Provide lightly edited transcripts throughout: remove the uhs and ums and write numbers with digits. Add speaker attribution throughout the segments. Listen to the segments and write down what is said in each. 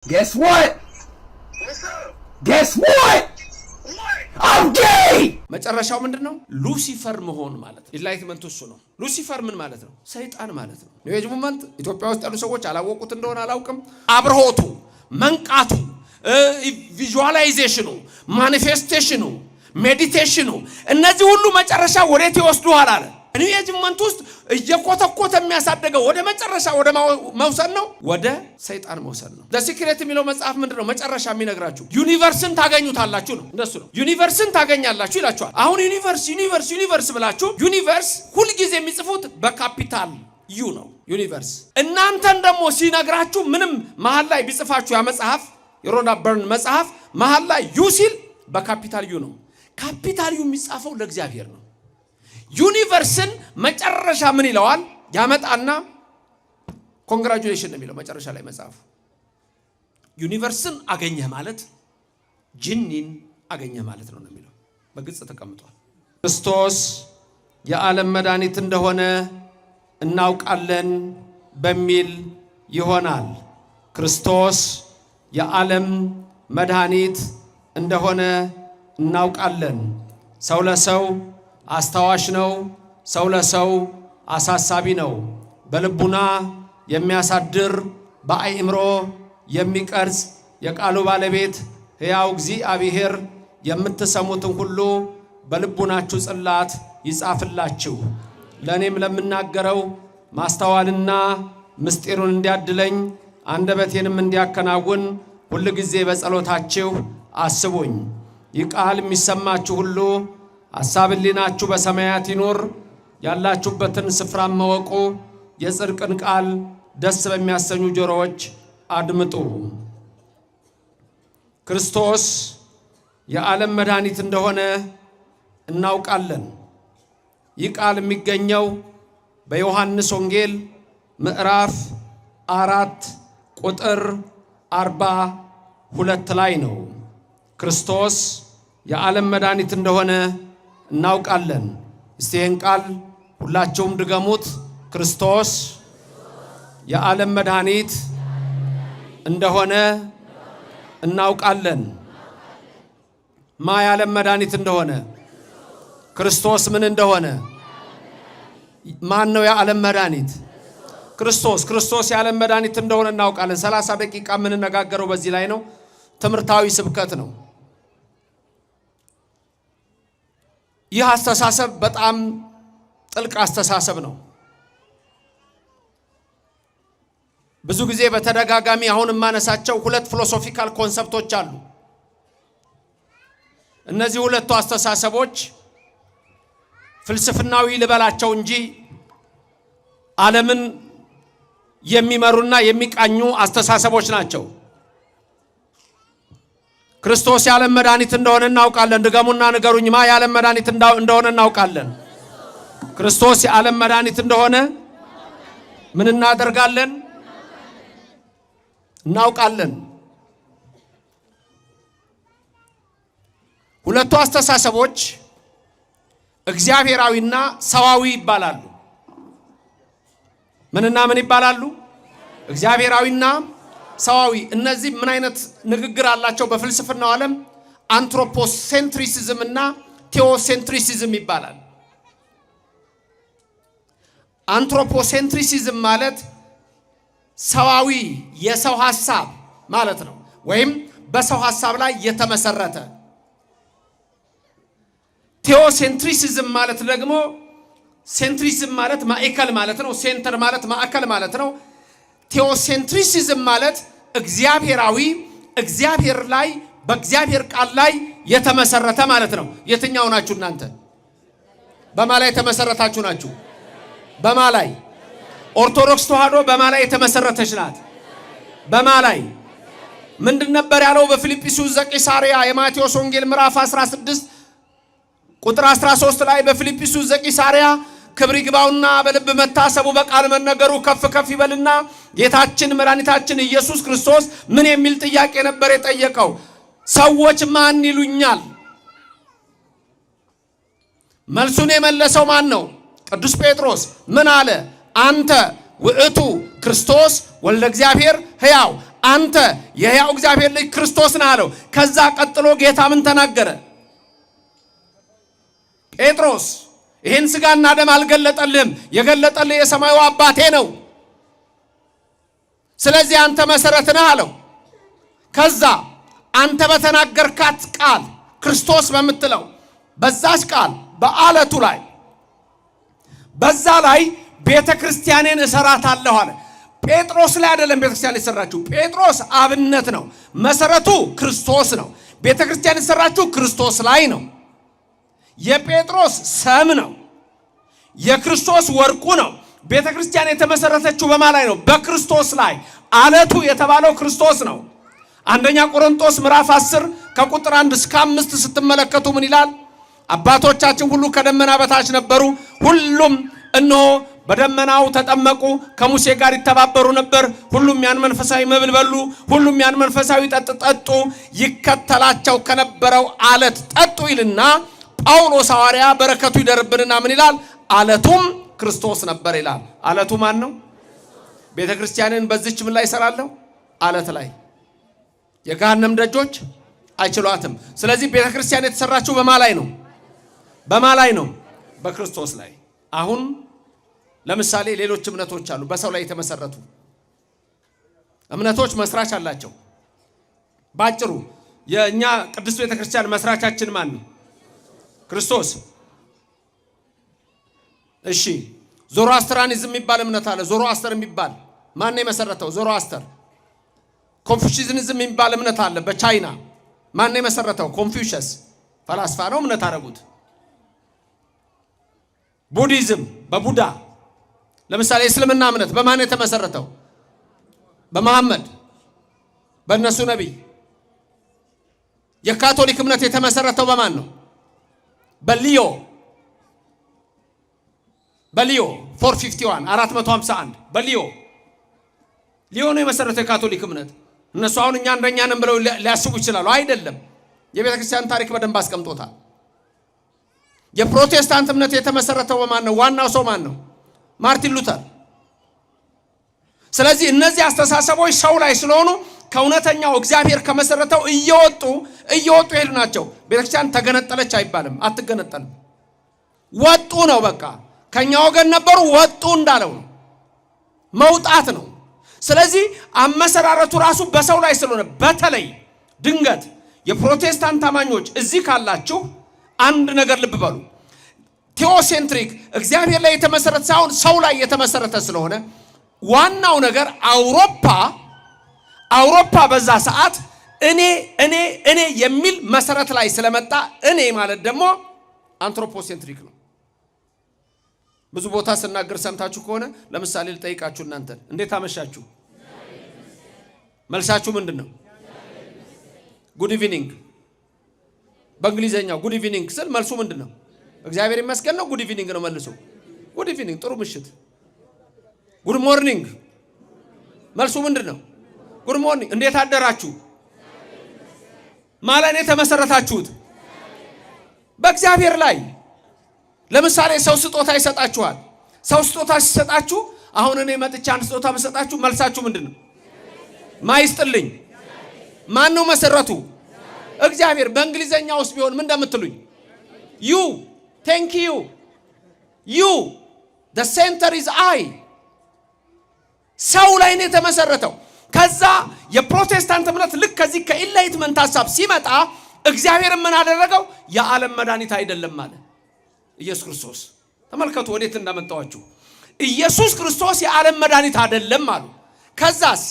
Speaker 1: Guess what?
Speaker 2: What's up?
Speaker 1: Guess what?
Speaker 2: What?
Speaker 1: I'm gay!
Speaker 3: መጨረሻው ምንድነው? ሉሲፈር መሆን ማለት ነው። ኢንላይትመንት እሱ ነው። ሉሲፈር ምን ማለት ነው? ሰይጣን ማለት ነው። ኒው ኤጅ ሙቭመንት ኢትዮጵያ ውስጥ ያሉ ሰዎች አላወቁት እንደሆነ አላውቅም። አብርሆቱ፣ መንቃቱ፣ ቪዥዋላይዜሽኑ፣ ማኒፌስቴሽኑ፣ ሜዲቴሽኑ እነዚህ ሁሉ መጨረሻ ወዴት ይወስዱሃል አለ። ኒው ኤጅ ሙቭመንት ውስጥ እየኮተኮተ የሚያሳደገው ወደ መጨረሻ ወደ መውሰድ ነው፣ ወደ ሰይጣን መውሰድ ነው። ሲክሬት የሚለው መጽሐፍ ምንድነው? መጨረሻ የሚነግራችሁ ዩኒቨርስን ታገኙታላችሁ ነው። እንደሱ ነው። ዩኒቨርስን ታገኛላችሁ ይላችኋል። አሁን ዩኒቨርስ ብላችሁ ዩኒቨርስ ሁሉ ጊዜ የሚጽፉት በካፒታል ዩ ነው ዩኒቨርስ። እናንተን ደግሞ ሲነግራችሁ ምንም መሃል ላይ ቢጽፋችሁ ያ መጽሐፍ የሮና በርን መጽሐፍ መሃል ላይ ዩ ሲል በካፒታል ዩ ነው። ካፒታል ዩ የሚጻፈው ለእግዚአብሔር ነው። ዩኒቨርስን መጨረሻ ምን ይለዋል? ያመጣና ኮንግራቹሌሽን ነው የሚለው መጨረሻ ላይ መጽሐፉ። ዩኒቨርስን አገኘህ ማለት ጂኒን አገኘህ ማለት ነው የሚለው በግልጽ ተቀምጧል። ክርስቶስ የዓለም መድኃኒት እንደሆነ እናውቃለን በሚል ይሆናል። ክርስቶስ የዓለም መድኃኒት እንደሆነ እናውቃለን። ሰው ለሰው አስታዋሽ ነው። ሰው ለሰው አሳሳቢ ነው። በልቡና የሚያሳድር በአእምሮ የሚቀርጽ የቃሉ ባለቤት ሕያው እግዚአብሔር የምትሰሙትን ሁሉ በልቡናችሁ ጽላት ይጻፍላችሁ። ለእኔም ለምናገረው ማስተዋልና ምስጢሩን እንዲያድለኝ አንደበቴንም እንዲያከናውን ሁል ጊዜ በጸሎታችሁ አስቡኝ። ይህ ቃል የሚሰማችሁ ሁሉ ሐሳብ ሕሊናችሁ በሰማያት ይኖር። ያላችሁበትን ስፍራ መወቁ። የጽድቅን ቃል ደስ በሚያሰኙ ጆሮዎች አድምጡ። ክርስቶስ የዓለም መድኃኒት እንደሆነ እናውቃለን። ይህ ቃል የሚገኘው በዮሐንስ ወንጌል ምዕራፍ 4 ቁጥር 42 ላይ ነው። ክርስቶስ የዓለም መድኃኒት እንደሆነ እናውቃለን። እስቲ ይህን ቃል ሁላችሁም ድገሙት። ክርስቶስ የዓለም መድኃኒት እንደሆነ እናውቃለን። ማ የዓለም መድኃኒት እንደሆነ? ክርስቶስ ምን እንደሆነ? ማን ነው የዓለም መድኃኒት? ክርስቶስ። ክርስቶስ የዓለም መድኃኒት እንደሆነ እናውቃለን። 30 ደቂቃ የምንነጋገረው በዚህ ላይ ነው። ትምህርታዊ ስብከት ነው። ይህ አስተሳሰብ በጣም ጥልቅ አስተሳሰብ ነው። ብዙ ጊዜ በተደጋጋሚ አሁን የማነሳቸው ሁለት ፊሎሶፊካል ኮንሰፕቶች አሉ። እነዚህ ሁለቱ አስተሳሰቦች ፍልስፍናዊ ልበላቸው እንጂ ዓለምን የሚመሩና የሚቃኙ አስተሳሰቦች ናቸው። ክርስቶስ የዓለም መድኃኒት እንደሆነ እናውቃለን። ድገሙና ንገሩኝ። ማ የዓለም መድኃኒት እንደሆነ እናውቃለን? ክርስቶስ የዓለም መድኃኒት እንደሆነ ምን እናደርጋለን? እናውቃለን። ሁለቱ አስተሳሰቦች እግዚአብሔራዊና ሰዋዊ ይባላሉ። ምንና ምን ይባላሉ? እግዚአብሔራዊና ሰዋዊ። እነዚህ ምን አይነት ንግግር አላቸው? በፍልስፍናው ዓለም አንትሮፖሴንትሪሲዝም እና ቴዎሴንትሪሲዝም ይባላል። አንትሮፖሴንትሪሲዝም ማለት ሰዋዊ የሰው ሐሳብ ማለት ነው፣ ወይም በሰው ሐሳብ ላይ የተመሰረተ። ቴዎሴንትሪሲዝም ማለት ደግሞ ሴንትሪሲዝም ማለት ማዕከል ማለት ነው። ሴንተር ማለት ማዕከል ማለት ነው። ቴዎሴንትሪሲዝም ማለት እግዚአብሔራዊ፣ እግዚአብሔር ላይ በእግዚአብሔር ቃል ላይ የተመሰረተ ማለት ነው። የትኛው ናችሁ እናንተ? በማ ላይ የተመሰረታችሁ ናችሁ? በማ ላይ? ኦርቶዶክስ ተዋህዶ በማ ላይ የተመሰረተች ናት? በማ ላይ? ምንድን ነበር ያለው በፊልጵስዩስ ዘቂሳርያ? የማቴዎስ ወንጌል ምዕራፍ 16 ቁጥር 13 ላይ በፊልጵስዩስ ዘቂሳርያ ክብር ይግባውና በልብ መታሰቡ በቃል መነገሩ ከፍ ከፍ ይበልና ጌታችን መድኃኒታችን ኢየሱስ ክርስቶስ ምን የሚል ጥያቄ ነበር የጠየቀው? ሰዎች ማን ይሉኛል? መልሱን የመለሰው ማን ነው? ቅዱስ ጴጥሮስ ምን አለ? አንተ ውእቱ ክርስቶስ ወልደ እግዚአብሔር ሕያው አንተ የሕያው እግዚአብሔር ልጅ ክርስቶስ ነህ አለው። ከዛ ቀጥሎ ጌታ ምን ተናገረ? ጴጥሮስ ይህን ሥጋና ደም አልገለጠልህም፣ የገለጠልህ የሰማዩ አባቴ ነው። ስለዚህ አንተ መሰረት ነህ አለው። ከዛ አንተ በተናገርካት ቃል ክርስቶስ በምትለው በዛች ቃል በአለቱ ላይ በዛ ላይ ቤተ ክርስቲያኔን እሰራታለሁ አለ። ጴጥሮስ ላይ አይደለም ቤተ ክርስቲያን የሰራችው። ጴጥሮስ አብነት ነው፣ መሰረቱ ክርስቶስ ነው። ቤተ ክርስቲያን የሰራችው ክርስቶስ ላይ ነው። የጴጥሮስ ሰም ነው፣ የክርስቶስ ወርቁ ነው። ቤተ ክርስቲያን የተመሰረተችው በማ ላይ ነው? በክርስቶስ ላይ። አለቱ የተባለው ክርስቶስ ነው። አንደኛ ቆሮንቶስ ምዕራፍ 10 ከቁጥር 1 እስከ 5 ስትመለከቱ ምን ይላል? አባቶቻችን ሁሉ ከደመና በታች ነበሩ፣ ሁሉም እነሆ በደመናው ተጠመቁ፣ ከሙሴ ጋር ይተባበሩ ነበር፣ ሁሉም ያን መንፈሳዊ መብል በሉ፣ ሁሉም ያን መንፈሳዊ ጠጡ፣ ይከተላቸው ከነበረው አለት ጠጡ ይልና ጳውሎስ ሐዋርያ በረከቱ ይደርብንና ምን ይላል? አለቱም ክርስቶስ ነበር ይላል። አለቱ ማን ነው? ቤተ ክርስቲያንን በዚች ምን ላይ እሰራለሁ? አለት ላይ። የገሃነም ደጆች አይችሏትም። ስለዚህ ቤተ ክርስቲያን የተሰራችው በማ ላይ ነው? በማ ላይ ነው? በክርስቶስ ላይ። አሁን ለምሳሌ ሌሎች እምነቶች አሉ፣ በሰው ላይ የተመሰረቱ እምነቶች መስራች አላቸው። ባጭሩ የኛ ቅድስት ቤተ ክርስቲያን መስራቻችን ማን ነው? ክርስቶስ። እሺ ዞሮአስትራኒዝም የሚባል እምነት አለ። ዞሮአስተር የሚባል ማን ነው የመሰረተው? ዞሮአስተር። ኮንፊውሽዝም የሚባል እምነት አለ በቻይና። ማን ነው የመሰረተው? ኮንፊውሸስ ፈላስፋ ነው፣ እምነት አደረጉት። ቡዲዝም በቡዳ። ለምሳሌ እስልምና እምነት በማን የተመሰረተው? በመሐመድ፣ በእነሱ ነቢይ። የካቶሊክ እምነት የተመሰረተው በማን ነው? በሊዮ 451 451 ሊዮ ነው የመሰረተው የካቶሊክ እምነት። እነሱ አሁን እኛ እንደኛ ነን ብለው ሊያስቡ ይችላሉ። አይደለም። የቤተ ክርስቲያን ታሪክ በደንብ አስቀምጦታል። የፕሮቴስታንት እምነት የተመሰረተው በማን ነው? ዋናው ሰው ማን ነው? ማርቲን ሉተር። ስለዚህ እነዚህ አስተሳሰቦች ሰው ላይ ስለሆኑ ከእውነተኛው እግዚአብሔር ከመሰረተው እየወጡ ሄዱ ናቸው። ቤተክርስቲያን ተገነጠለች አይባልም፣ አትገነጠልም። ወጡ ነው በቃ። ከኛ ወገን ነበሩ፣ ወጡ እንዳለው ነው፣ መውጣት ነው። ስለዚህ አመሰራረቱ ራሱ በሰው ላይ ስለሆነ በተለይ ድንገት የፕሮቴስታንት አማኞች እዚህ ካላችሁ አንድ ነገር ልብ በሉ። ቴዎሴንትሪክ እግዚአብሔር ላይ የተመሰረተ ሳይሆን ሰው ላይ የተመሰረተ ስለሆነ ዋናው ነገር አውሮፓ በዛ ሰዓት እኔ የሚል መሰረት ላይ ስለመጣ እኔ ማለት ደግሞ አንትሮፖሴንትሪክ ነው። ብዙ ቦታ ስናገር ሰምታችሁ ከሆነ ለምሳሌ ልጠይቃችሁ፣ እናንተ እንዴት አመሻችሁ? መልሳችሁ ምንድን ነው? ጉድ ኢቭኒንግ። በእንግሊዘኛው ጉድ ኢቭኒንግ ስል መልሱ ምንድን ነው? እግዚአብሔር ይመስገን ነው። ጉድ ኢቭኒንግ ነው መልሱ። ጉድ ኢቭኒንግ፣ ጥሩ ምሽት። ጉድ ሞርኒንግ መልሱ ምንድን ነው? ጉድ ሞርኒንግ። እንዴት አደራችሁ? ማለት ነው የተመሰረታችሁት በእግዚአብሔር ላይ። ለምሳሌ ሰው ስጦታ ይሰጣችኋል። ሰው ስጦታ ሲሰጣችሁ አሁን እኔ መጥቻ አንድ ስጦታ ብሰጣችሁ መልሳችሁ ምንድን ነው? ማይስጥልኝ። ማን ነው መሰረቱ? እግዚአብሔር። በእንግሊዘኛ ውስጥ ቢሆን ምን እንደምትሉኝ? ዩ ቴንክ ዩ the center is I። ሰው ላይ ነው የተመሰረተው። ከዛ የፕሮቴስታንት እምነት ልክ ከዚህ ከኢንላይትመንት ሐሳብ ሲመጣ እግዚአብሔር ምን አደረገው? የዓለም መድኃኒት አይደለም ማለት ኢየሱስ ክርስቶስ። ተመልከቱ ወዴት እንዳመጣዋችሁ። ኢየሱስ ክርስቶስ የዓለም መድኃኒት አይደለም አሉ። ከዛስ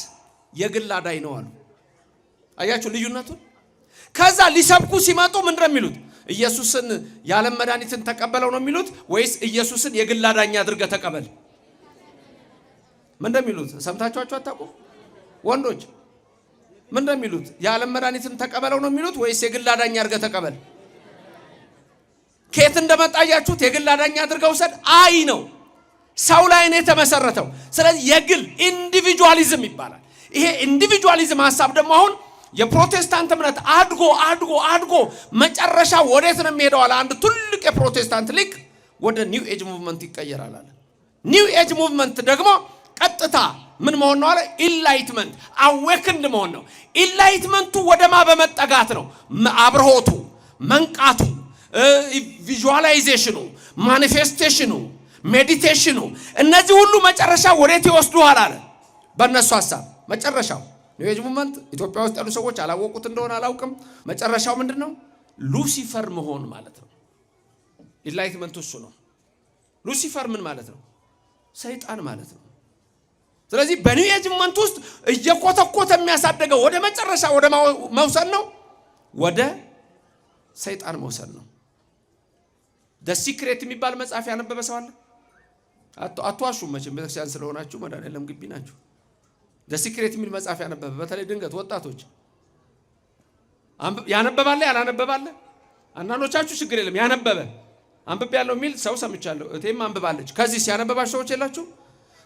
Speaker 3: የግል አዳኝ ነው አሉ። አያችሁ ልዩነቱን። ከዛ ሊሰብኩ ሲመጡ ምንድን ነው የሚሉት? ኢየሱስን የዓለም መድኃኒትን ተቀበለው ነው የሚሉት ወይስ ኢየሱስን የግል አዳኝ አድርገህ ተቀበል? ምን እንደሚሉት ሰምታችኋቸው አታውቁም? ወንዶች ምን እንደሚሉት? የዓለም መድኃኒትን ተቀበለው ነው የሚሉት ወይስ የግል አዳኝ አድርገህ ተቀበል? ከየት እንደመጣያችሁት የግል አዳኝ አድርገው ሰድ አይ ነው። ሰው ላይ ነው የተመሰረተው። ስለዚህ የግል ኢንዲቪጁዋሊዝም ይባላል። ይሄ ኢንዲቪጁዋሊዝም ሐሳብ ደግሞ አሁን የፕሮቴስታንት እምነት አድጎ መጨረሻ ወዴት ነው የሚሄደው አለ አንድ ትልቅ የፕሮቴስታንት ሊቅ፣ ወደ ኒው ኤጅ ሙቭመንት ይቀየራል አለ። ኒው ኤጅ ሙቭመንት ደግሞ ቀጥታ ምን መሆን ነው አለ? ኢንላይትመንት አዌክንድ መሆን ነው። ኢንላይትመንቱ ወደማ በመጠጋት ነው። አብርሆቱ፣ መንቃቱ፣ ቪዥዋላይዜሽኑ፣ ማኒፌስቴሽኑ፣ ሜዲቴሽኑ እነዚህ ሁሉ መጨረሻ ወዴት ይወስዱሃል አለ። በእነሱ ሐሳብ መጨረሻው ኒው ኤጅ ሙቭመንት ኢትዮጵያ ውስጥ ያሉ ሰዎች አላወቁት እንደሆነ አላውቅም። መጨረሻው ምንድነው? ሉሲፈር መሆን ማለት ነው። ኢንላይትመንቱ እሱ ነው። ሉሲፈር ምን ማለት ነው? ሰይጣን ማለት ነው። ስለዚህ በኒው ኤጅ ሙቭመንት ውስጥ እየኮተኮተ የሚያሳደገው ወደ መጨረሻ ወደ መውሰድ ነው፣ ወደ ሰይጣን መውሰድ ነው። ደ ሲክሬት የሚባል መጽሐፍ ያነበበ ሰው አለ? አትዋሹም መቼም ቤተክርስቲያን ስለሆናችሁ መድኃኒዓለም ግቢ ናችሁ። ደ ሲክሬት የሚል መጽሐፍ ያነበበ በተለይ ድንገት ወጣቶች ያነበባለ ያላነበባለ አንዳንዶቻችሁ ችግር የለም ያነበበ አንብብ ያለው የሚል ሰው ሰምቻለሁ። እቴም አንብባለች። ከዚህ ሲያነበባችሁ ሰዎች የላችሁ?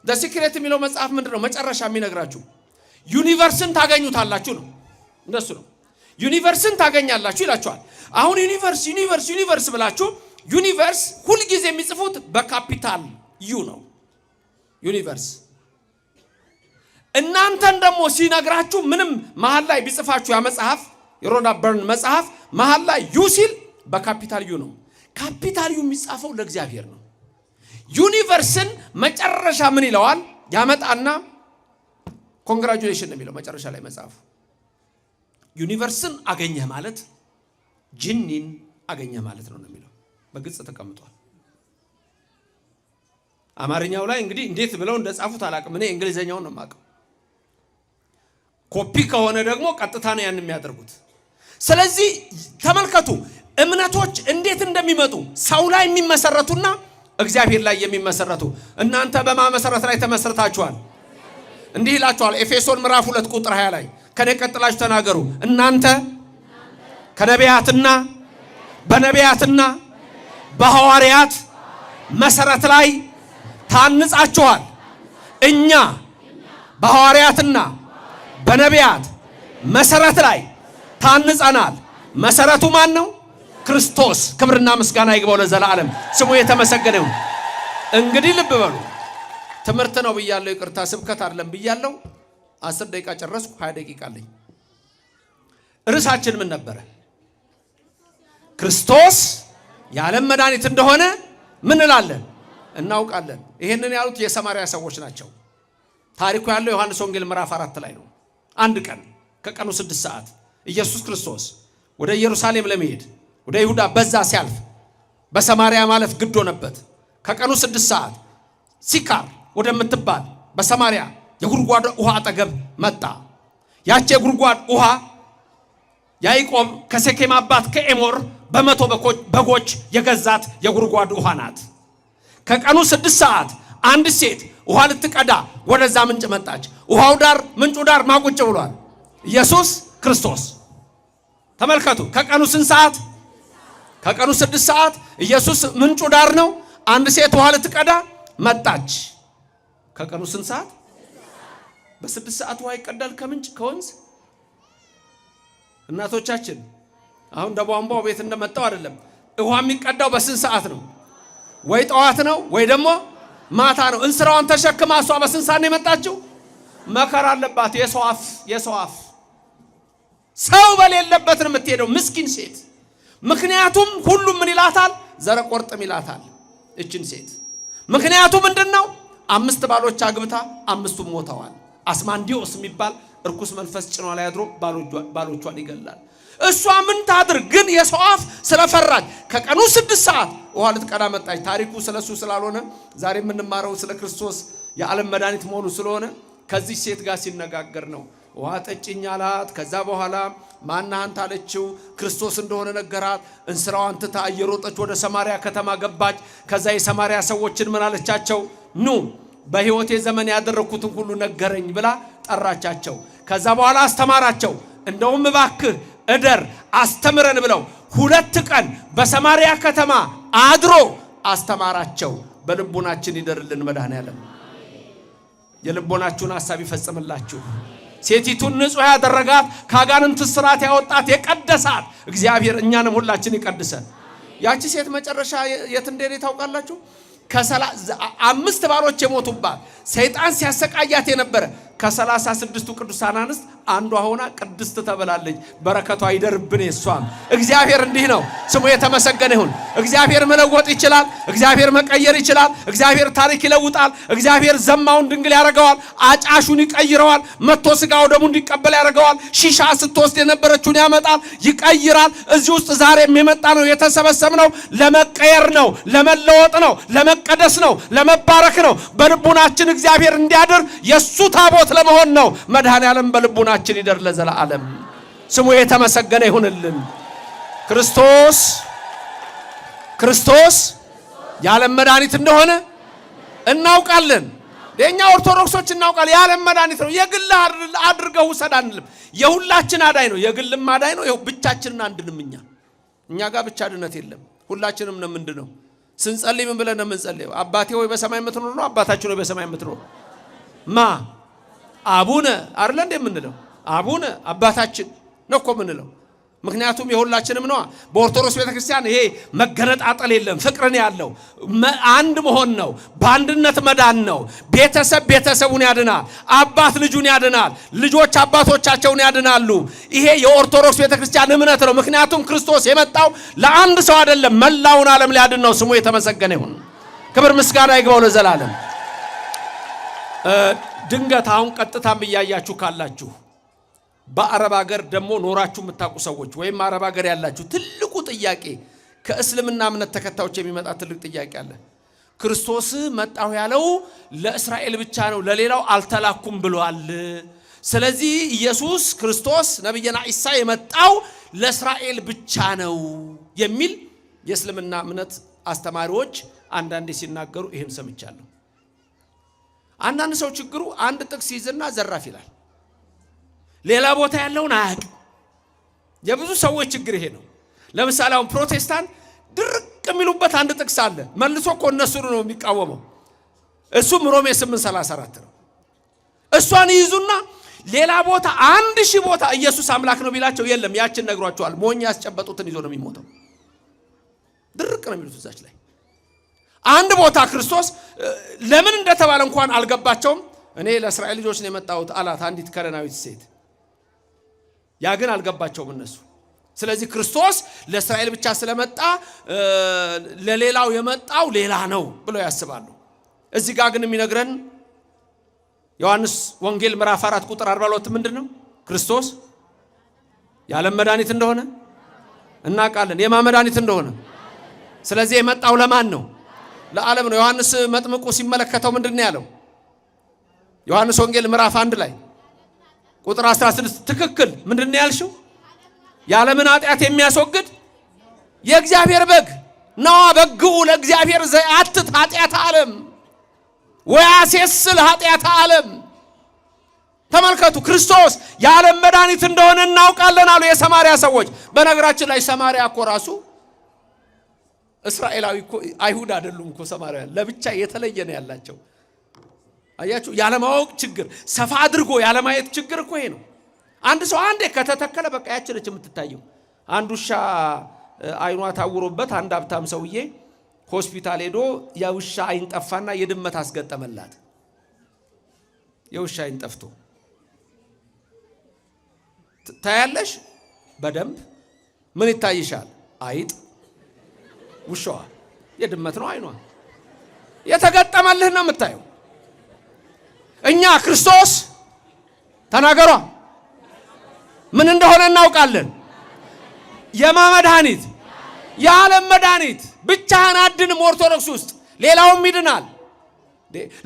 Speaker 3: ደ ሲክሬት የሚለው መጽሐፍ ምንድነው? መጨረሻ የሚነግራችሁ ዩኒቨርስን ታገኙታላችሁ ነው። እንደሱ ነው። ዩኒቨርስን ታገኛላችሁ ይላችኋል። አሁን ዩኒቨርስ ብላችሁ ዩኒቨርስ ሁሉ ጊዜ የሚጽፉት በካፒታል ዩ ነው። ዩኒቨርስ እናንተን ደግሞ ሲነግራችሁ ምንም መሃል ላይ ቢጽፋችሁ ያ መጽሐፍ የሮዳ በርን መጽሐፍ መሃል ላይ ዩ ሲል በካፒታል ዩ ነው። ካፒታል ዩ የሚጻፈው ለእግዚአብሔር ነው። ዩኒቨርስን መጨረሻ ምን ይለዋል? ያመጣና ኮንግራቹሌሽን ነው የሚለው መጨረሻ ላይ መጽሐፉ። ዩኒቨርስን አገኘህ ማለት ጂኒን አገኘህ ማለት ነው የሚለው በግልጽ ተቀምጧል። አማርኛው ላይ እንግዲህ እንዴት ብለው እንደጻፉት አላውቅም። እኔ እንግሊዘኛውን ነው የማውቀው። ኮፒ ከሆነ ደግሞ ቀጥታ ነው ያን የሚያደርጉት። ስለዚህ ተመልከቱ እምነቶች እንዴት እንደሚመጡ ሰው ላይ የሚመሰረቱና እግዚአብሔር ላይ የሚመሰረቱ። እናንተ በማመሰረት ላይ ተመስርታችኋል። እንዲህ ይላችኋል ኤፌሶን ምዕራፍ 2 ቁጥር 20 ላይ ከኔ ቀጥላችሁ ተናገሩ። እናንተ በነቢያትና በሐዋርያት መሰረት ላይ ታንጻችኋል። እኛ በሐዋርያትና በነቢያት መሰረት ላይ ታንጸናል። መሰረቱ ማን ነው? ክርስቶስ። ክብርና ምስጋና ይግባው ለዘላለም ስሙ የተመሰገነ ይሁን። እንግዲህ ልብ በሉ ትምህርት ነው ብያለሁ። ይቅርታ ስብከት አይደለም ብያለሁ። 10 ደቂቃ ጨረስኩ። 20 ደቂቃ አለኝ። ርዕሳችን ምን ነበረ? ክርስቶስ የዓለም መድኃኒት እንደሆነ ምን እንላለን? እናውቃለን። ይሄንን ያሉት የሰማርያ ሰዎች ናቸው። ታሪኩ ያለው ዮሐንስ ወንጌል ምዕራፍ 4 ላይ ነው። አንድ ቀን ከቀኑ 6 ሰዓት ኢየሱስ ክርስቶስ ወደ ኢየሩሳሌም ለመሄድ ወደ ይሁዳ በዛ ሲያልፍ በሰማርያ ማለፍ ግድ ሆነበት። ከቀኑ 6 ሰዓት ሲካር ወደምትባል በሰማርያ የጉድጓድ ውሃ አጠገብ መጣ። ያቺ የጉድጓድ ውሃ ያዕቆብ ከሴኬም አባት ከኤሞር በመቶ በጎች የገዛት የጉድጓድ ውሃ ናት። ከቀኑ 6 ሰዓት አንድ ሴት ውሃ ልትቀዳ ወደዛ ምንጭ መጣች። ውሃው ዳር ምንጩ ዳር ማቁጭ ብሏል ኢየሱስ ክርስቶስ። ተመልከቱ ከቀኑ ስንት ሰዓት? ከቀኑ 6 ሰዓት ኢየሱስ ምንጩ ዳር ነው። አንድ ሴት ውሃ ልትቀዳ መጣች። ከቀኑ ስንት ሰዓት? በ6 ሰዓት ውሃ ይቀዳል ከምንጭ ከወንዝ። እናቶቻችን አሁን ደቧንቧው ቤት እንደመጣው አይደለም። ውሃ የሚቀዳው በስንት ሰዓት ነው? ወይ ጠዋት ነው ወይ ደግሞ ማታ ነው። እንስራዋን ተሸክማ እሷ በስንት ሰዓት ነው የመጣችው? መከራ አለባት። የሰው አፍ ሰው በሌለበት ነው የምትሄደው ምስኪን ሴት። ምክንያቱም ሁሉም ምን ይላታል? ዘረቆርጥም ይላታል እችን ሴት። ምክንያቱም ምንድነው? 5 ባሎች አግብታ 5ቱም ሞተዋል። አስማንዲዮስ የሚባል እርኩስ መንፈስ ጭኗ ላይ አድሮ ባሎቿን ይገላል። እሷ ምን ታድርግ ግን የሰው አፍ ስለፈራች ከቀኑ 6 ሰዓት ውሃ ልትቀዳ መጣች። ታሪኩ ስለሱ ስላልሆነ ዛሬ የምንማረው ስለ ክርስቶስ የዓለም መድኃኒት መሆኑ ስለሆነ ከዚህ ሴት ጋር ሲነጋገር ነው። ውሃ ጠጭኝ አላት። ከዛ በኋላ ማነህ አንተ አለችው። ክርስቶስ እንደሆነ ነገራት። እንስራዋን ትታ እየሮጠች ወደ ሰማርያ ከተማ ገባች። ከዛ የሰማርያ ሰዎችን ምን አለቻቸው? ኑ በሕይወቴ ዘመን ያደረኩትን ሁሉ ነገረኝ ብላ ጠራቻቸው። ከዛ በኋላ አስተማራቸው። እንደውም እባክህ እደር አስተምረን ብለው 2 ቀን በሰማርያ ከተማ አድሮ አስተማራቸው። በልቦናችን ይደርልን መድኃኔዓለም። የልቦናችሁን ሐሳብ ይፈጽምላችሁ። ሴቲቱን ንጹህ ያደረጋት ከአጋንንት እስራት ያወጣት የቀደሳት እግዚአብሔር እኛንም ሁላችን ይቀድሰን። ያቺ ሴት መጨረሻ የት እንደሄደ ታውቃላችሁ? አምስት ባሎች የሞቱባት ሰይጣን ሲያሰቃያት የነበረ ከ36ቱ ቅዱሳን አንስት አንዷ ሆና ቅድስት ተብላለች። በረከቷ ይደርብን የሷም። እግዚአብሔር እንዲህ ነው፣ ስሙ የተመሰገነ ይሁን። እግዚአብሔር መለወጥ ይችላል። እግዚአብሔር መቀየር ይችላል። እግዚአብሔር ታሪክ ይለውጣል። እግዚአብሔር ዘማውን ድንግል ያደርገዋል። አጫሹን ይቀይረዋል። መጥቶ ስጋው ደሙ እንዲቀበል ያደርገዋል። ሺሻ ስትወስድ የነበረችውን ያመጣል፣ ይቀይራል። እዚህ ውስጥ ዛሬም የመጣ ነው የተሰበሰብነው ለመቀየር ነው፣ ለመለወጥ ነው፣ ለመቀደስ ነው፣ ለመባረክ ነው። በልቡናችን እግዚአብሔር እንዲያድር የሱ ታቦት ለመሆን ነው። መድኃኔዓለም በልቡናችን ይደር ለዘላለም። ስሙ የተመሰገነ ይሁንልን። ክርስቶስ የዓለም መድኃኒት እንደሆነ እናውቃለን። የኛ ኦርቶዶክሶች እናውቃለን። የዓለም መድኃኒት ነው። የግል አድርገው ውሰድ አንልም። የሁላችን አዳኝ ነው። የግልም አዳኝ ነው። ብቻችንን አንድንም እኛ ጋር ብቻ ድነት የለም። ሁላችንም ነው። ምንድነው ስንጸልይ ምን ብለን ነው የምንጸልየው? አባቴ ሆይ በሰማይ የምትኖር ነው። አባታችን ሆይ በሰማይ የምትኖር አቡነ አይደል እንደ የምንለው? አቡነ አባታችን ነው እኮ የምንለው። ምክንያቱም የሁላችንም ነው። በኦርቶዶክስ ቤተክርስቲያን ይሄ መገነጣጠል የለም። ፍቅርን ያለው አንድ መሆን ነው። በአንድነት መዳን ነው። ቤተሰብ ቤተሰቡን ያድናል። አባት ልጁን ያድናል። ልጆች አባቶቻቸውን ያድናሉ። ይሄ የኦርቶዶክስ ቤተክርስቲያን እምነት ነው። ምክንያቱም ክርስቶስ የመጣው ለአንድ ሰው አይደለም፣ መላውን ዓለም ሊያድን ነው። ስሙ የተመሰገነ ይሁን። ክብር ምስጋና ይግባው ለዘላለም። ድንገት አሁን ቀጥታም እያያችሁ ካላችሁ በአረብ ሀገር ደግሞ ኖራችሁ የምታውቁ ሰዎች ወይም አረብ ሀገር ያላችሁ ትልቁ ጥያቄ ከእስልምና እምነት ተከታዮች የሚመጣ ትልቅ ጥያቄ አለ። ክርስቶስ መጣሁ ያለው ለእስራኤል ብቻ ነው፣ ለሌላው አልተላኩም ብሏል። ስለዚህ ኢየሱስ ክርስቶስ ነብዩና ኢሳ የመጣው ለእስራኤል ብቻ ነው የሚል የእስልምና እምነት አስተማሪዎች አንዳንዴ ሲናገሩ ይሄን ሰምቻለሁ። አንዳንድ ሰው ችግሩ አንድ ጥቅስ ይዝና ዘራፍ ይላል። ሌላ ቦታ ያለውን አያውቅም። የብዙ ሰዎች ችግር ይሄ ነው። ለምሳሌ አሁን ፕሮቴስታንት ድርቅ የሚሉበት አንድ ጥቅስ አለ። መልሶ እኮ እነሱ ነው የሚቃወመው። እሱም ሮሜ 8:34 ነው። እሷን ይዙና ሌላ ቦታ 1000 ቦታ ኢየሱስ አምላክ ነው ቢላቸው የለም፣ ያችን ነግሯቸዋል። ሞኝ ያስጨበጡትን ይዞ ነው የሚሞተው። ድርቅ ነው የሚሉት እዛች ላይ። አንድ ቦታ ክርስቶስ ለምን እንደተባለ እንኳን አልገባቸውም። እኔ ለእስራኤል ልጆች ነው የመጣሁት አላት አንዲት ከነናዊት ሴት። ያ ግን አልገባቸውም እነሱ። ስለዚህ ክርስቶስ ለእስራኤል ብቻ ስለመጣ ለሌላው የመጣው ሌላ ነው ብለው ያስባሉ። እዚህ ጋር ግን የሚነግረን ዮሐንስ ወንጌል ምዕራፍ 4 ቁጥር 42 ምንድነው? ክርስቶስ የዓለም መድኃኒት እንደሆነ እናውቃለን። የማን መድኃኒት እንደሆነ። ስለዚህ የመጣው ለማን ነው? ለዓለም ነው። ዮሐንስ መጥምቁ ሲመለከተው ምንድነው ያለው? ዮሐንስ ወንጌል ምዕራፍ 1 ላይ ቁጥር 16 ትክክል ምንድነው ያልሽው? የዓለምን ኃጢአት የሚያስወግድ የእግዚአብሔር በግ ነው። በግኡ ለእግዚአብሔር ዘያትት ኃጢአተ ዓለም ወያሴስል ኃጢአተ ዓለም። ተመልከቱ፣ ክርስቶስ የዓለም መድኃኒት እንደሆነ እናውቃለን አሉ የሰማርያ ሰዎች። በነገራችን ላይ ሰማርያ እኮ ራሱ እስራኤላዊ እኮ አይሁድ አይደሉም እኮ ሰማርያ ለብቻ የተለየ ነው ያላቸው። አያችሁ፣ ያለማወቅ ችግር፣ ሰፋ አድርጎ ያለማየት ችግር እኮ ይሄ ነው። አንድ ሰው አንዴ ከተተከለ በቃ ያችለች የምትታየው። አንድ ውሻ አይኗ ታውሮበት አንድ ሀብታም ሰውዬ ሆስፒታል ሄዶ የውሻ አይን ጠፋና የድመት አስገጠመላት። የውሻ አይን ጠፍቶ ታያለሽ በደንብ ምን ይታይሻል? አይጥ። ውሻዋ የድመት ነው አይኗ የተገጠመልህ ነው የምታየው። እኛ ክርስቶስ ተናገሯ ምን እንደሆነ እናውቃለን። የመድኃኒት የዓለም መድኃኒት ብቻህን አድንም። ኦርቶዶክስ ውስጥ ሌላውም ይድናል።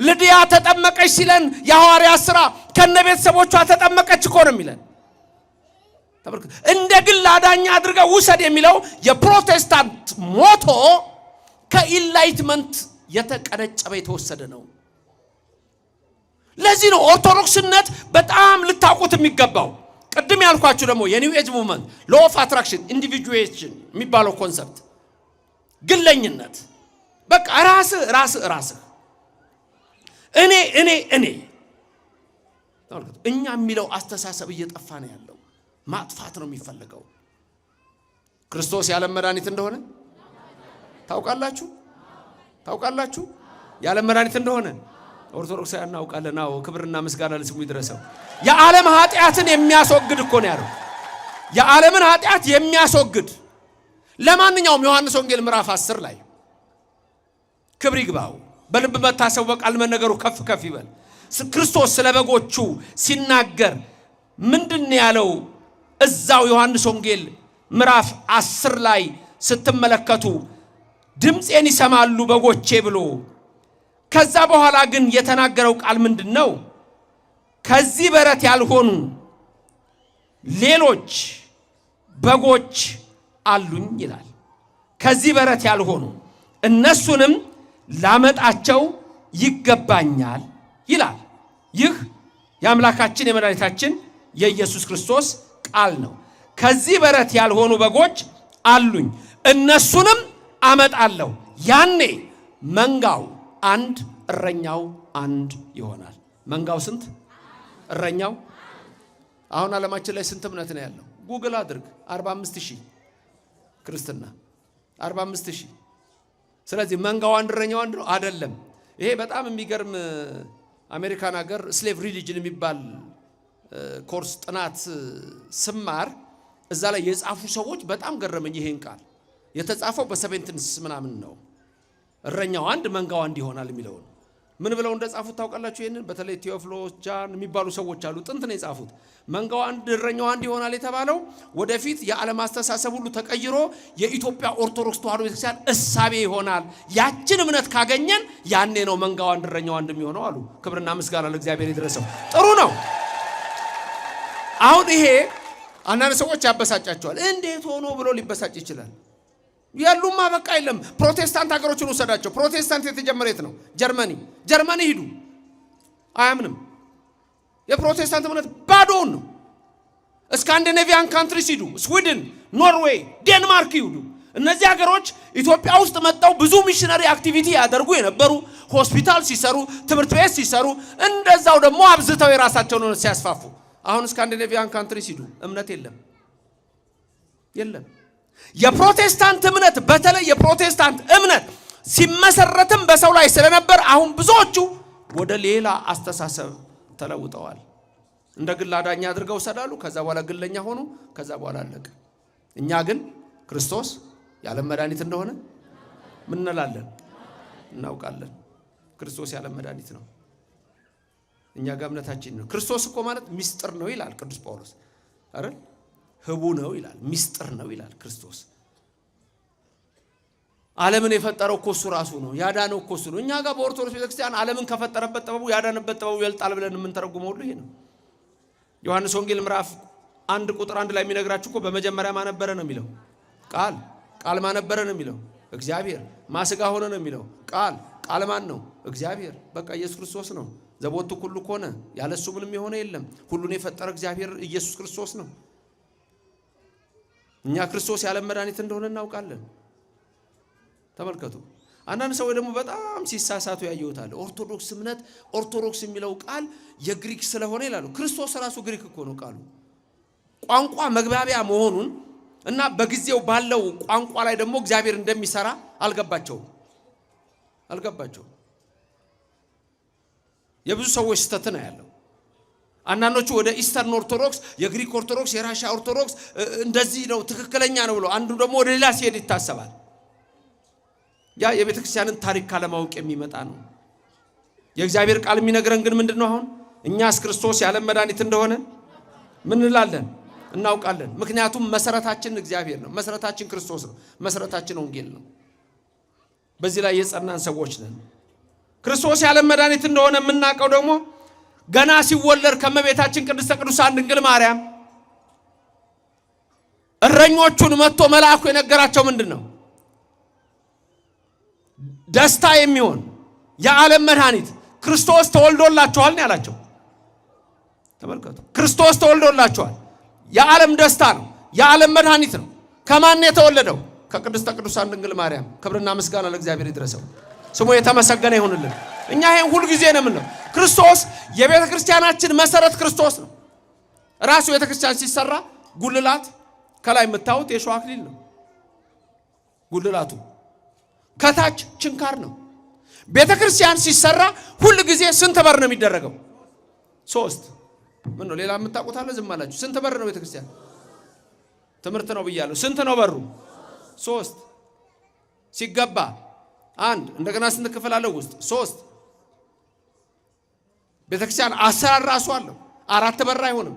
Speaker 3: ልድያ ተጠመቀች ሲለን የሐዋርያት ሥራ ከነ ቤተሰቦቿ ተጠመቀች እኮ ነው የሚለን። እንደ ግል አዳኛ አድርገው ውሰድ የሚለው የፕሮቴስታንት ሞቶ ከኢንላይትመንት የተቀነጨበ የተወሰደ ነው። ለዚህ ነው ኦርቶዶክስነት በጣም ልታውቁት የሚገባው። ቅድም ያልኳችሁ ደግሞ የኒው ኤጅ ሙቭመንት ሎ ኦፍ አትራክሽን ኢንዲቪጁዌሽን የሚባለው ኮንሰፕት ግለኝነት፣ በቃ ራስህ እኔ እኛ የሚለው አስተሳሰብ እየጠፋ ነው ያለው። ማጥፋት ነው የሚፈልገው። ክርስቶስ የዓለም መድኃኒት እንደሆነ ታውቃላችሁ። ታውቃላችሁ የዓለም መድኃኒት እንደሆነ ኦርቶዶክሳውያን እናውቃለን። አዎ ክብርና ምስጋና ለስሙ ይድረሰው። የዓለም ኃጢአትን የሚያስወግድ እኮ ነው ያለው። የዓለምን ኃጢአት የሚያስወግድ ለማንኛውም ዮሐንስ ወንጌል ምዕራፍ 10 ላይ ክብር ይግባው በልብ መታሰብ በቃል መነገሩ ከፍ ከፍ ይበል። ክርስቶስ ስለ በጎቹ ሲናገር ምንድን ያለው? እዛው ዮሐንስ ወንጌል ምዕራፍ 10 ላይ ስትመለከቱ ድምፄን ይሰማሉ በጎቼ ብሎ ከዛ በኋላ ግን የተናገረው ቃል ምንድነው? ከዚህ በረት ያልሆኑ ሌሎች በጎች አሉኝ ይላል። ከዚህ በረት ያልሆኑ እነሱንም ላመጣቸው ይገባኛል ይላል። ይህ የአምላካችን የመድኃኒታችን የኢየሱስ ክርስቶስ ቃል ነው። ከዚህ በረት ያልሆኑ በጎች አሉኝ እነሱንም አመጣለሁ። ያኔ መንጋው አንድ እረኛው አንድ ይሆናል። መንጋው ስንት? እረኛው። አሁን ዓለማችን ላይ ስንት እምነት ነው ያለው? ጉግል አድርግ። 45000 ክርስትና 45000። ስለዚህ መንጋው አንድ እረኛው አንድ ነው አይደለም። ይሄ በጣም የሚገርም አሜሪካን ሀገር ስሌቭ ሪሊጅን የሚባል ኮርስ ጥናት ስማር እዛ ላይ የጻፉ ሰዎች በጣም ገረመኝ። ይሄን ቃል የተጻፈው በ17 ምናምን ነው። እረኛው አንድ መንጋው አንድ ይሆናል የሚለው ምን ብለው እንደጻፉት ታውቃላችሁ? ይሄንን በተለይ ቴዎፍሎስ ጃን የሚባሉ ሰዎች አሉ። ጥንት ነው የጻፉት። መንጋው አንድ እረኛው አንድ ይሆናል የተባለው ወደፊት የዓለም አስተሳሰብ ሁሉ ተቀይሮ የኢትዮጵያ ኦርቶዶክስ ተዋሕዶ ቤተክርስቲያን እሳቤ ይሆናል። ያችን እምነት ካገኘን ያኔ ነው መንጋው አንድ እረኛው አንድ የሚሆነው አሉ። ክብርና ምስጋና ለእግዚአብሔር ይድረሰው። ጥሩ ነው። አሁን ይሄ አንዳንድ ሰዎች ያበሳጫቸዋል። እንዴት ሆኖ ብሎ ሊበሳጭ ይችላል? ያሉማ በቃ የለም። ፕሮቴስታንት ሀገሮችን ወሰዳቸው። ፕሮቴስታንት የተጀመረ የት ነው? ጀርመኒ ሂዱ፣ አያምንም። የፕሮቴስታንት እምነት ባዶውን ነው። ስካንዲኔቪያን ካንትሪስ ሂዱ፣ ስዊድን፣ ኖርዌይ፣ ዴንማርክ ሂዱ። እነዚህ ሀገሮች ኢትዮጵያ ውስጥ መጣው ብዙ ሚሽነሪ አክቲቪቲ ያደርጉ የነበሩ፣ ሆስፒታል ሲሰሩ፣ ትምህርት ቤት ሲሰሩ፣ እንደዛው ደግሞ አብዝተው የራሳቸውን እምነት ሲያስፋፉ። አሁን ስካንዲኔቪያን ካንትሪስ ሂዱ፣ እምነት የለም። የፕሮቴስታንት እምነት በተለይ የፕሮቴስታንት እምነት ሲመሰረትም በሰው ላይ ስለነበር አሁን ብዙዎቹ ወደ ሌላ አስተሳሰብ ተለውጠዋል። እንደ ግል አዳኛ አድርገው ሰዳሉ። ከዛ በኋላ ግለኛ ሆኑ። ከዛ በኋላ አለቀ። እኛ ግን ክርስቶስ የዓለም መድኃኒት እንደሆነ ምን እንላለን? እናውቃለን። ክርስቶስ የዓለም መድኃኒት ነው። እኛ ጋር እምነታችን ነው። ክርስቶስ እኮ ማለት ሚስጥር ነው ይላል ቅዱስ ጳውሎስ አይደል? ህቡ ነው ይላል፣ ሚስጥር ነው ይላል። ክርስቶስ ዓለምን የፈጠረው እኮ እሱ ራሱ ነው። ያዳነው እኮ እሱ ነው። እኛ ጋር በኦርቶዶክስ ቤተክርስቲያን ዓለምን ከፈጠረበት ጥበቡ ያዳነበት ጥበቡ ይልጣል ብለን የምንተረጉመው ሁሉ ይሄ ነው። ዮሐንስ ወንጌል ምዕራፍ 1 ቁጥር 1 ላይ የሚነግራችሁ እኮ በመጀመሪያ ማን ነበረ ነው የሚለው? ቃል ማን ነበረ ነው የሚለው? እግዚአብሔር። ማስጋ ሆነ ነው የሚለው? ቃል ማን ነው? እግዚአብሔር። በቃ ኢየሱስ ክርስቶስ ነው። ዘቦቱ ሁሉ ኮነ፣ ያለሱ ምንም የሆነ የለም። ሁሉን የፈጠረ እግዚአብሔር ኢየሱስ ክርስቶስ ነው። እኛ ክርስቶስ የዓለም መድኃኒት እንደሆነ እናውቃለን። ተመልከቱ። አንዳንድ ሰዎች ደግሞ በጣም ሲሳሳቱ ያየሁታል። ኦርቶዶክስ እምነት፣ ኦርቶዶክስ የሚለው ቃል የግሪክ ስለሆነ ይላሉ። ክርስቶስ ራሱ ግሪክ እኮ ነው ቃሉ። ቋንቋ መግባቢያ መሆኑን እና በጊዜው ባለው ቋንቋ ላይ ደግሞ እግዚአብሔር እንደሚሰራ አልገባቸውም። የብዙ ሰዎች ስተት ነው ያለው። አንዳንዶቹ ወደ ኢስተርን ኦርቶዶክስ፣ የግሪክ ኦርቶዶክስ፣ የራሻ ኦርቶዶክስ እንደዚህ ነው ትክክለኛ ነው ብሎ አንዱ ደግሞ ወደ ሌላ ሲሄድ ይታሰባል። ያ የቤተ ክርስቲያንን ታሪክ ካለማወቅ የሚመጣ ነው። የእግዚአብሔር ቃል የሚነግረን ግን ምንድነው? አሁን እኛስ ክርስቶስ የዓለም መድኃኒት እንደሆነ ምን እንላለን? እናውቃለን። ምክንያቱም መሰረታችን እግዚአብሔር ነው። መሰረታችን ክርስቶስ ነው። መሰረታችን ወንጌል ነው። በዚህ ላይ የጸናን ሰዎች ነን። ክርስቶስ የዓለም መድኃኒት እንደሆነ የምናውቀው ደግሞ ገና ሲወለድ ከመቤታችን ቅድስተ ቅዱሳን ድንግል ማርያም እረኞቹን መጥቶ መልአኩ የነገራቸው ምንድነው? ደስታ የሚሆን የዓለም መድኃኒት ክርስቶስ ተወልዶላችኋል ነው ያላቸው። ተመልከቱ። ክርስቶስ ተወልዶላችኋል። የዓለም ደስታ ነው። የዓለም መድኃኒት ነው። ከማን የተወለደው? ከቅድስተ ቅዱሳን ድንግል ማርያም። ክብርና ምስጋና ለእግዚአብሔር ይድረሰው። ስሙ የተመሰገነ ይሁንልን። እኛ ይሄን ሁሉ ጊዜ ነው የምንለው። ክርስቶስ የቤተ ክርስቲያናችን መሰረት ክርስቶስ ነው። ራሱ ቤተ ክርስቲያን ሲሰራ ጉልላት ከላይ የምታዩት የሸዋ አክሊል ነው። ጉልላቱ ከታች ችንካር ነው። ቤተክርስቲያን ሲሰራ ሁሉ ጊዜ ስንት በር ነው የሚደረገው? 3 ምን ነው ሌላ የምታውቁት አለ? ዝም አላችሁ። ስንት በር ነው ቤተክርስቲያን? ትምህርት ነው ብያለሁ። ስንት ነው በሩ? 3 ሲገባ 1 እንደገና ስንት ክፍል አለው ውስጥ? 3 ቤተክርስቲያን አሰራር ራሱ አለው። 4 በር አይሆንም፣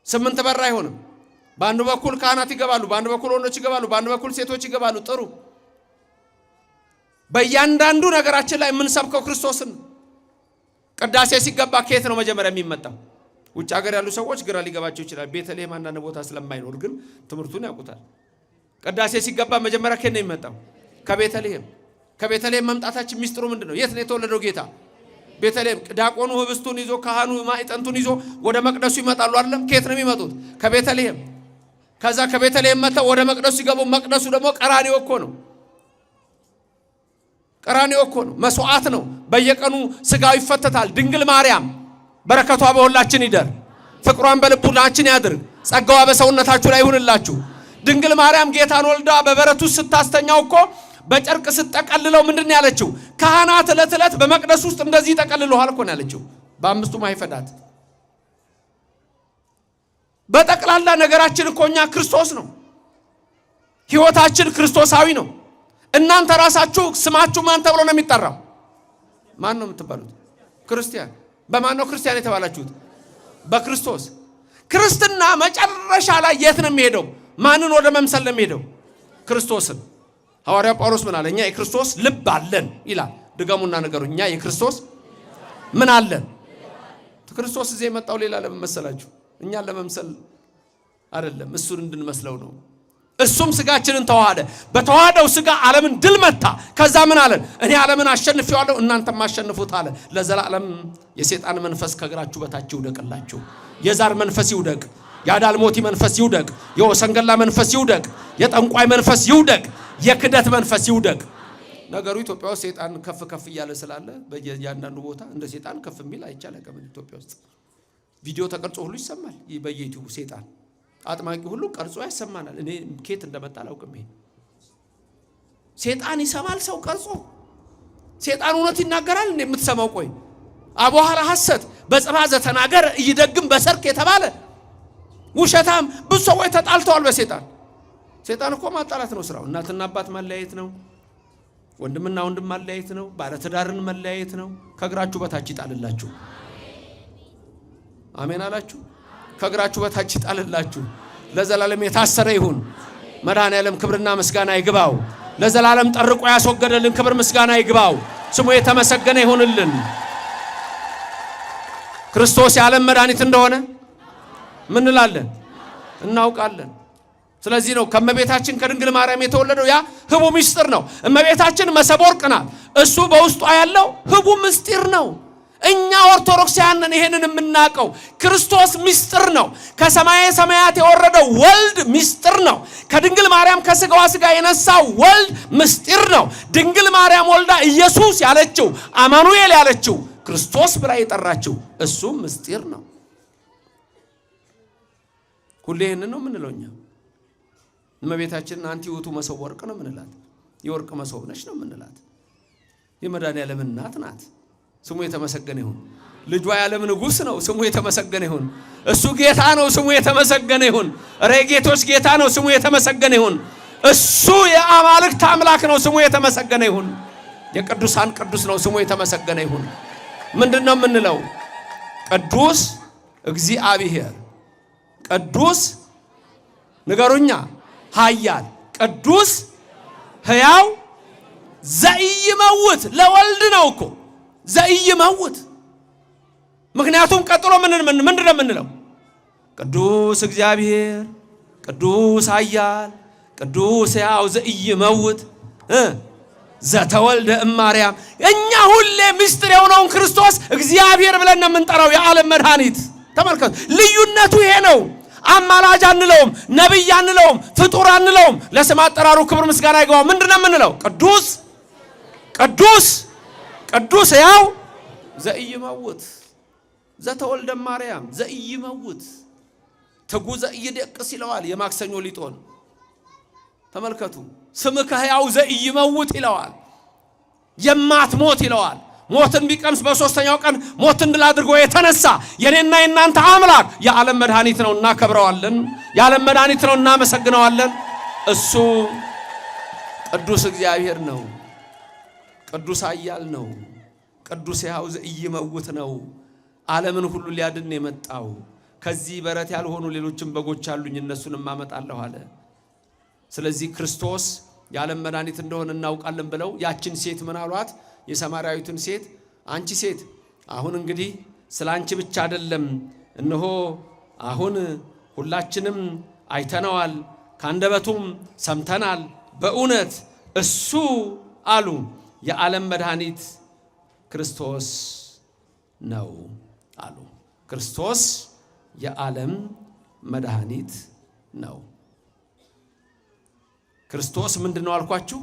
Speaker 3: 8 በር አይሆንም። በአንድ በኩል ካህናት ይገባሉ፣ በአንድ በኩል ወንዶች ይገባሉ፣ በአንድ በኩል ሴቶች ይገባሉ። ጥሩ። በእያንዳንዱ ነገራችን ላይ የምንሰብከው ክርስቶስን። ቅዳሴ ሲገባ ከየት ነው መጀመሪያ የሚመጣው? ውጭ ሀገር ያሉ ሰዎች ግራ ሊገባቸው ይችላል። ቤተልሔም አንዳንድ ቦታ ስለማይኖር ግን ትምህርቱን ያውቁታል። ቅዳሴ ሲገባ መጀመሪያ ከየት ነው የሚመጣው? ከቤተልሔም። ከቤተልሔም መምጣታችን ሚስጥሩ ምንድነው? የት ነው የተወለደው ጌታ? ቤተልሔም። ዲያቆኑ ህብስቱን ይዞ ካህኑ ማዕጠንቱን ይዞ ወደ መቅደሱ ይመጣሉ አይደለም? ከየት ነው የሚመጡት? ከቤተልሔም። ከዛ ከቤተልሔም መጥተው ወደ መቅደሱ ሲገቡ መቅደሱ ደግሞ ቀራንዮ እኮ ነው። ቀራንዮ እኮ ነው፣ መስዋዕት ነው። በየቀኑ ስጋው ይፈተታል። ድንግል ማርያም በረከቷ በሁላችን ይደር፣ ፍቅሯን በልቡናችን ያድርግ፣ ጸጋዋ በሰውነታችሁ ላይ ይሁንላችሁ። ድንግል ማርያም ጌታን ወልዳ በበረቱ ስታስተኛው እኮ በጨርቅ ስትጠቀልለው ምንድን ነው ያለችው? ካህናት ዕለት ዕለት በመቅደስ ውስጥ እንደዚህ ተቀልለዋል እኮ ነው ያለችው። በአምስቱ ማይፈዳት በጠቅላላ ነገራችን እኮ እኛ ክርስቶስ ነው። ህይወታችን ክርስቶሳዊ ነው። እናንተ ራሳችሁ ስማችሁ ማን ተብሎ ነው የሚጠራው? ማን ነው የምትባሉት? ክርስቲያን። በማን ነው ክርስቲያን የተባላችሁት? በክርስቶስ። ክርስትና መጨረሻ ላይ የት ነው የሚሄደው? ማንን ወደ መምሰል ነው የሚሄደው? ክርስቶስን። ሐዋርያው ጳውሎስ ምን አለ? እኛ የክርስቶስ ልብ አለን ይላል። ድገሙና ነገሩ። እኛ የክርስቶስ ምን አለን? ክርስቶስ እዚህ የመጣው ሌላ ለምን መሰላችሁ? እኛን ለመምሰል አይደለም፣ እሱን እንድንመስለው ነው። እሱም ስጋችንን ተዋሃደ። በተዋሃደው ስጋ ዓለምን ድል መታ። ከዛ ምን አለን? እኔ ዓለምን አሸንፌዋለሁ እናንተም አሸንፉት አለ። ለዘላለም የሰይጣን መንፈስ ከእግራችሁ በታች ይውደቅላችሁ። የዛር መንፈስ ይውደቅ፣ የአዳልሞቲ መንፈስ ይውደቅ፣ የወሰንገላ መንፈስ ይውደቅ፣ የጠንቋይ መንፈስ ይውደቅ፣ የክደት መንፈስ ይውደቅ። ነገሩ ኢትዮጵያ ውስጥ ሰይጣን ከፍ ከፍ እያለ ስላለ በእያንዳንዱ ቦታ እንደ ሰይጣን ከፍ የሚል አይቻልም። ኢትዮጵያ ውስጥ ቪዲዮ ተቀርጾ ሁሉ ይሰማል። በየዩቲዩብ ሰይጣን አጥማቂ ሁሉ ቀርጾ ያሰማናል። እኔ ኬት እንደመጣ አላውቅም። ይሄ ሰይጣን ይሰማል ሰው ቀርጾ። ሰይጣን እውነት ይናገራል እንዴ የምትሰማው? ቆይ አቧሃራ ሐሰት በጽባዘ ተናገር ይደግም በሰርክ የተባለ ውሸታም ብዙ ሰዎች ተጣልተዋል በሰይጣን። ሰይጣን እኮ ማጣላት ነው ስራው። እናትና አባት ማለያየት ነው። ወንድምና ወንድም ማለያየት ነው። ባለትዳርን መለያየት ነው። ከእግራችሁ በታች ይጣልላችሁ። አሜን አላችሁ? ከእግራችሁ በታች ይጣልላችሁ። ለዘላለም የታሰረ ይሁን። መድኃኔዓለም ክብርና ምስጋና ይግባው። ለዘላለም ጠርቆ ያስወገደልን ክብር ምስጋና ይግባው። ስሙ የተመሰገነ ይሁንልን። ክርስቶስ የዓለም መድኃኒት እንደሆነ ምን እንላለን? እናውቃለን። ስለዚህ ነው ከእመቤታችን ከድንግል ማርያም የተወለደው ያ ህቡ ምስጢር ነው። እመቤታችን መሰበ ወርቅ ናት። እሱ በውስጧ ያለው ህቡ ምስጢር ነው። እኛ ኦርቶዶክሳውያን ይሄንን የምናውቀው ክርስቶስ ምስጢር ነው። ከሰማየ ሰማያት የወረደው ወልድ ምስጢር ነው። ከድንግል ማርያም ከስጋዋ ስጋ የነሳው ወልድ ምስጢር ነው። ድንግል ማርያም ወልዳ ኢየሱስ ያለችው አማኑኤል ያለችው ክርስቶስ ብላ የጠራችው እሱ ምስጢር ነው። ሁሌ ይሄንን ነው የምንለው እኛ። እመቤታችንን አንቲ ውእቱ መሶበ ወርቅ ነው የምንላት። የወርቅ መሶብ ነች ነው የምንላት። የመድኃኔዓለም እናት ናት። ስሙ የተመሰገነ ይሁን። ልጇ የዓለም ንጉሥ ነው። ስሙ የተመሰገነ ይሁን። እሱ ጌታ ነው። ስሙ የተመሰገነ ይሁን። ጌቶች ጌታ ነው። ስሙ የተመሰገነ ይሁን። እሱ የአማልክት አምላክ ነው። ስሙ የተመሰገነ ይሁን። የቅዱሳን ቅዱስ ነው። ስሙ የተመሰገነ ይሁን። ምንድነው የምንለው? ቅዱስ እግዚአብሔር፣ ቅዱስ ንገሩኛ፣ ኃያል፣ ቅዱስ ሕያው ዘኢይመውት ለወልድ ነው እኮ ዘኢይመውት። ምክንያቱም ቀጥሎ ምንድነው የምንለው? ቅዱስ እግዚአብሔር፣ ቅዱስ ኃያል፣ ቅዱስ ሕያው ዘኢይመውት ዘተወልደ እማርያም። እኛ ሁሌ ምስጢር የሆነውን ክርስቶስ እግዚአብሔር ብለን ነው የምንጠራው። የዓለም መድኃኒት። ተመልከቱ፣ ልዩነቱ ይሄ ነው። አማላጅ አንለውም፣ ነብይ አንለውም፣ ፍጡር አንለውም። ለስም አጠራሩ ክብር ምስጋና ይግባው። ምንድነው የምንለው? ቅዱስ ቅዱስ ቅዱስ ሕያው ዘኢይመውት ዘተወልደ ማርያም ዘኢይመውት ትጉ ዘኢይደቅስ ይለዋል የማክሰኞ ሊጦን። ተመልከቱ፣ ስምከ ሕያው ዘኢይመውት ይለዋል። የማትሞት ይለዋል። ሞትን ቢቀምስ በሶስተኛው ቀን ሞትን ድል አድርጎ የተነሳ የኔና የናንተ አምላክ የዓለም መድኃኒት ነው። እናከብረዋለን። የዓለም መድኃኒት ነው። እናመሰግነዋለን። እሱ ቅዱስ እግዚአብሔር ነው። ቅዱስ ኃያል ነው። ቅዱስ ሕያው ዘኢይመውት ነው። ዓለምን ሁሉ ሊያድን የመጣው ከዚህ በረት ያልሆኑ ሌሎችም በጎች አሉኝ እነሱንም አመጣለሁ አለ። ስለዚህ ክርስቶስ የዓለም መድኃኒት እንደሆነ እናውቃለን ብለው ያችን ሴት ምን አሏት? የሰማርያዊቱን ሴት አንቺ ሴት አሁን እንግዲህ ስለ አንቺ ብቻ አይደለም፣ እነሆ አሁን ሁላችንም አይተነዋል፣ ካንደበቱም ሰምተናል። በእውነት እሱ አሉ የዓለም መድኃኒት ክርስቶስ ነው አሉ። ክርስቶስ የዓለም መድኃኒት ነው። ክርስቶስ ምንድነው አልኳችሁ?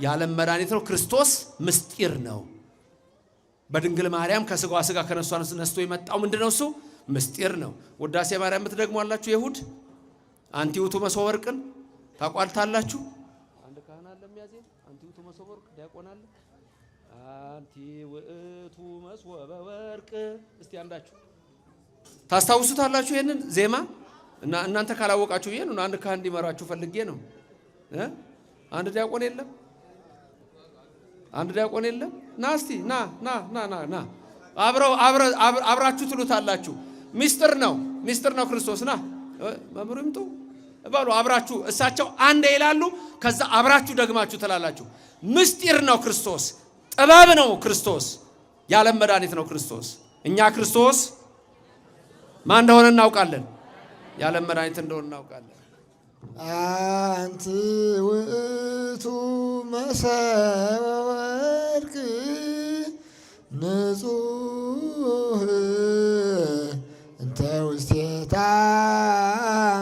Speaker 3: የዓለም መድኃኒት ነው። ክርስቶስ ምስጢር ነው። በድንግል ማርያም ከስጋዋ ስጋ ከነሷ ነስቶ የመጣው ምንድነው? እሱ ምስጢር ነው። ውዳሴ ማርያም ምትደግሙ አላችሁ። የይሁድ አንቲ ውእቱ መሶበ ወርቅን ታቋልታላችሁ። አንድ ካህን አለ የሚያዜም አንቲ ውእቱ መሶበ ወርቅ ዲያቆን አለ። አንቲ ውእቱ መሶበ ወርቅ እስቲ አንዳችሁ ታስታውሱታላችሁ ይሄንን ዜማ እና እናንተ ካላወቃችሁ ይሄን ነው አንድ ካህን እንዲመራችሁ ፈልጌ ነው። አንድ ዲያቆን የለም? አንድ ዲያቆን የለም? ና እስቲ ና ና ና ና ና አብራችሁ ትሉታላችሁ። ሚስጥር ነው ክርስቶስ። ና መምህሩ ይምጡ ባሉ አብራችሁ እሳቸው አንድ ይላሉ። ከዛ አብራችሁ ደግማችሁ ትላላችሁ። ምስጢር ነው ክርስቶስ። ጥበብ ነው ክርስቶስ። የዓለም መድኃኒት ነው ክርስቶስ። እኛ ክርስቶስ ማን እንደሆነ እናውቃለን። የዓለም መድኃኒት እንደሆነ እናውቃለን።
Speaker 4: አንቲ ውእቱ መሶበ ወርቅ ንጹሕ እንተ ውስቴታ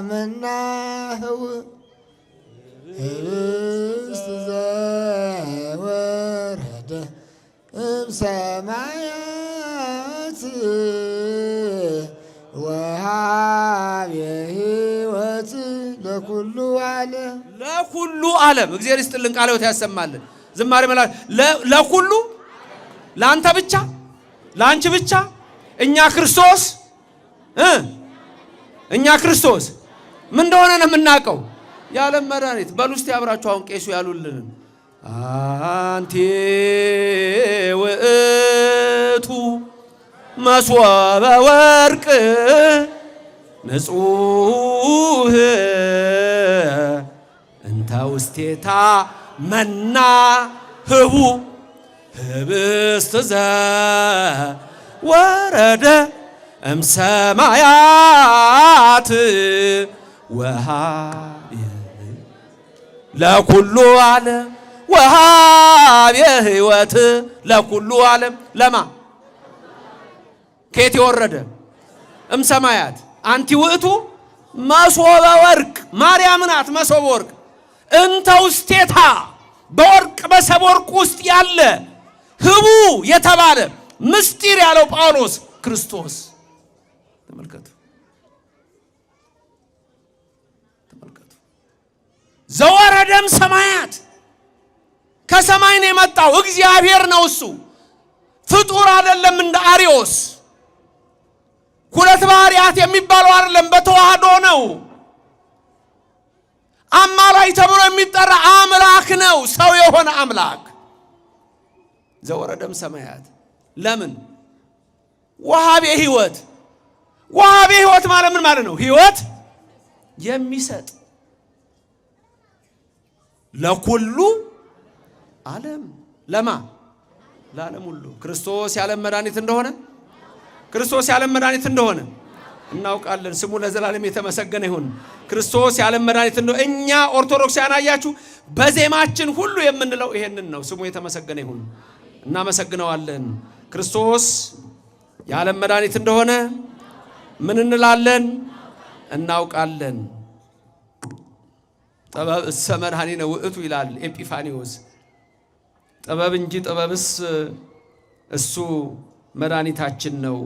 Speaker 4: መናህው ህብስት ዘወረደ እምሰማያት ወሃበ ሕይወት ለኩሉ
Speaker 3: ዓለም እግዚአብሔር ይስጥልን፣ ቃለ ሕይወት ያሰማልን። ዝማሬ መላእክት ለኩሉ ለአንተ ብቻ ለአንቺ ብቻ እኛ ክርስቶስ ምን እንደሆነ ነው የምናውቀው። የዓለም መድኃኒት በሉ እስቲ አብራችሁ አሁን ቄሱ ያሉልን አንቲ ውእቱ መሶበ ወርቅ ንጹሕ እንተ ውስቴታ መናህቡ ህብስት ዘወረደ እምሰማያት ወሃበ ለኩሉ ዓለም ወሃበ ሕይወት ለኩሉ ዓለም ለማ ከየት የወረደ? እምሰማያት። አንቲ ውእቱ መሶበ ወርቅ ማርያም ናት። መሶበ ወርቅ እንተ ውስቴታ በወርቅ መሶበ ወርቅ ውስጥ ያለ ህቡ የተባለ ምስጢር ያለው ጳውሎስ ክርስቶስ። ተመልከቱ ዘወረደም ሰማያት ከሰማይ ነው የመጣው። እግዚአብሔር ነው እሱ፣ ፍጡር አይደለም። እንደ አሪዮስ ሁለት ባህሪያት የሚባለው አይደለም፣ በተዋህዶ ነው። አማላይ ተብሎ የሚጠራ አምላክ ነው፣ ሰው የሆነ አምላክ። ዘወረደም ሰማያት ለምን? ወሃበ ሕይወት። ወሃበ ሕይወት ማለት ምን ማለት ነው? ሕይወት የሚሰጥ ለኩሉ ዓለም። ለማ? ለዓለም ሁሉ። ክርስቶስ የዓለም መድኃኒት እንደሆነ እናውቃለን። ስሙ ለዘላለም የተመሰገነ ይሁን። ክርስቶስ የዓለም መድኃኒት እንደሆነ እኛ ኦርቶዶክሳውያን አያችሁ በዜማችን ሁሉ የምንለው ይሄንን ነው። ስሙ የተመሰገነ ይሁን። እናመሰግነዋለን። ክርስቶስ የዓለም መድኃኒት እንደሆነ ምን እንላለን? እናውቃለን። ጥበብ እሰ መድኃኒነ ውእቱ ይላል ኤጲፋኒዎስ። ጥበብ እንጂ ጥበብስ እሱ መድኃኒታችን ነው።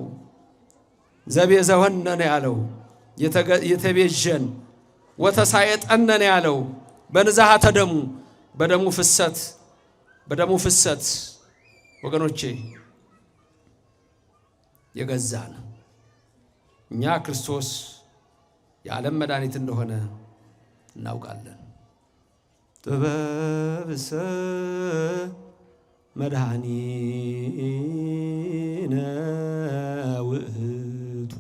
Speaker 3: ዘቤዘወነ ነው ያለው፣ የተቤዠን ወተሳየጠነ ነው ያለው። በንዛሃተ ደሙ በደሙ ፍሰት በደሙ ፍሰት ወገኖቼ የገዛን እኛ ክርስቶስ የዓለም መድኃኒት እንደሆነ እናውቃለን። ጥበብሰ መድኃኒነ ውእቱ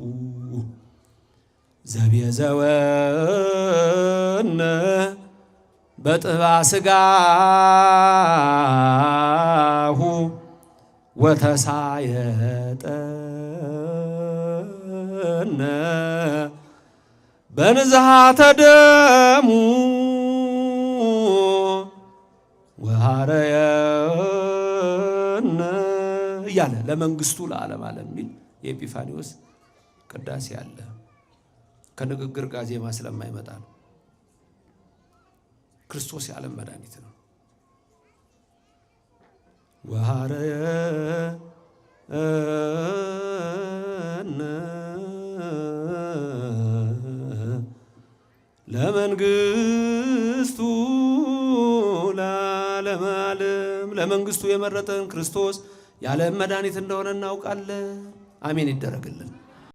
Speaker 3: ዘቤዘወነ በጥባ ሥጋሁ ወተሳየጠነ በንዝሃተ ደሙ ወሐረየነ እያለ ለመንግስቱ ለዓለም ዓለም የሚል የኤጲፋኒዎስ ቅዳሴ አለ። ከንግግር ጋር ዜማ ስለማይመጣ ነው። ክርስቶስ የዓለም መድኃኒት ነው። ወሐረየነ ለመንግስቱ ለዓለም ዓለም ለመንግስቱ የመረጠን ክርስቶስ የዓለም መድኃኒት እንደሆነ እናውቃለን። አሜን ይደረግልን።